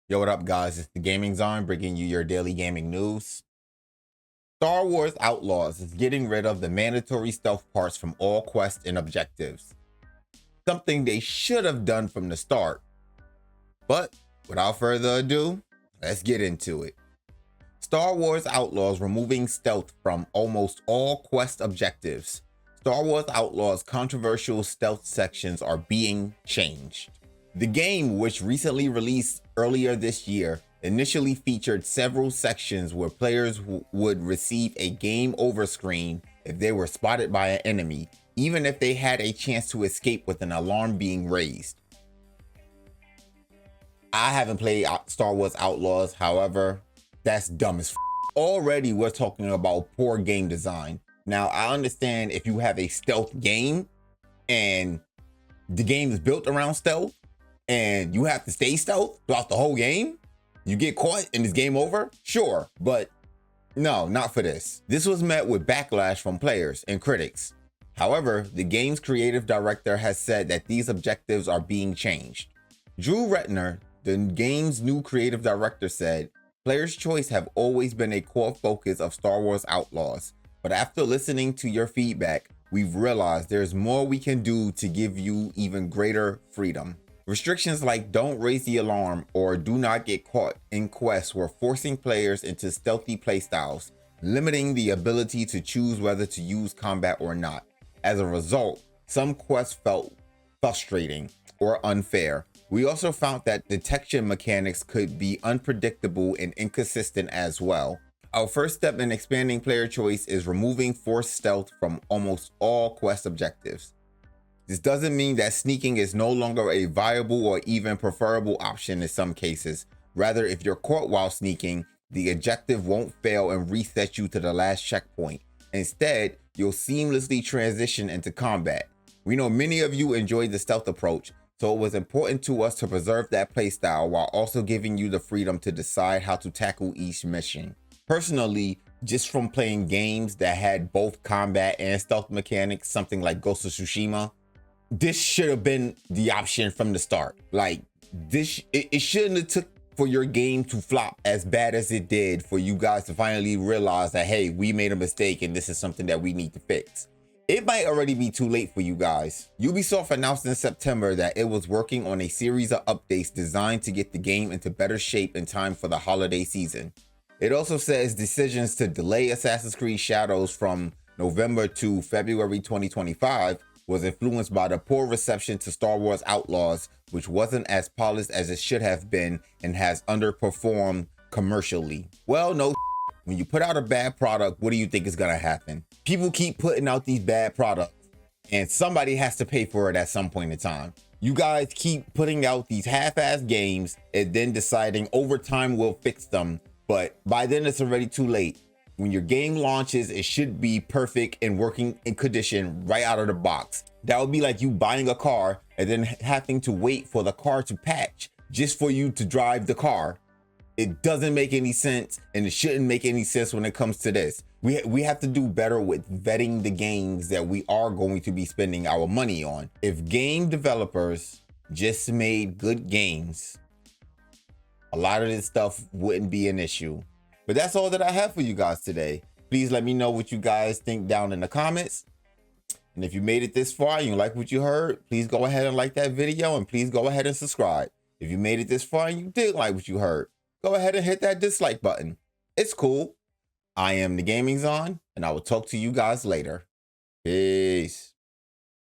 Yo, what up, guys? It's the Gaming Zone bringing you your daily gaming news. Star Wars Outlaws is getting rid of the mandatory stealth parts from all quests and objectives. Something they should have done from the start. But without further ado, let's get into it. Star Wars Outlaws removing stealth from almost all quest objectives. Star Wars Outlaws' controversial stealth sections are being changed. The game, which recently released earlier this year, initially featured several sections where players would receive a game over screen if they were spotted by an enemy, even if they had a chance to escape with an alarm being raised. I haven't played Star Wars Outlaws, however, that's dumb as f. Already we're talking about poor game design. Now, I understand if you have a stealth game and the game is built around stealth and you have to stay stealth throughout the whole game, you get caught and it's game over, sure, but no, not for this. This was met with backlash from players and critics. However, the game's creative director has said that these objectives are being changed. Drew Retner, the game's new creative director, said, "Players' choice have always been a core focus of Star Wars Outlaws, but after listening to your feedback, we've realized there's more we can do to give you even greater freedom." Restrictions like don't raise the alarm or do not get caught in quests were forcing players into stealthy playstyles, limiting the ability to choose whether to use combat or not. As a result, some quests felt frustrating or unfair. We also found that detection mechanics could be unpredictable and inconsistent as well. Our first step in expanding player choice is removing forced stealth from almost all quest objectives. This doesn't mean that sneaking is no longer a viable or even preferable option in some cases. Rather, if you're caught while sneaking, the objective won't fail and reset you to the last checkpoint. Instead, you'll seamlessly transition into combat. We know many of you enjoyed the stealth approach, so it was important to us to preserve that playstyle while also giving you the freedom to decide how to tackle each mission. Personally, just from playing games that had both combat and stealth mechanics, something like Ghost of Tsushima, this should have been the option from the start. Like this, it shouldn't have took for your game to flop as bad as it did for you guys to finally realize that, hey, we made a mistake and this is something that we need to fix. It might already be too late for you guys. Ubisoft announced in September that it was working on a series of updates designed to get the game into better shape in time for the holiday season. It also says decisions to delay Assassin's Creed Shadows from November to February 2025 was influenced by the poor reception to Star Wars Outlaws, which wasn't as polished as it should have been and has underperformed commercially. Well, no, when you put out a bad product, what do you think is gonna happen? People keep putting out these bad products and somebody has to pay for it at some point in time. You guys keep putting out these half-assed games and then deciding over time we'll fix them, but by then it's already too late. When your game launches, it should be perfect and working in condition right out of the box. That would be like you buying a car and then having to wait for the car to patch just for you to drive the car. It doesn't make any sense, and it shouldn't make any sense when it comes to this. We have to do better with vetting the games that we are going to be spending our money on. If game developers just made good games, a lot of this stuff wouldn't be an issue. But that's all that I have for you guys today. Please let me know what you guys think down in the comments. And if you made it this far and you like what you heard, please go ahead and like that video and please go ahead and subscribe. If you made it this far and you did like what you heard, go ahead and hit that dislike button. It's cool. I am the Gaming Zone and I will talk to you guys later. Peace.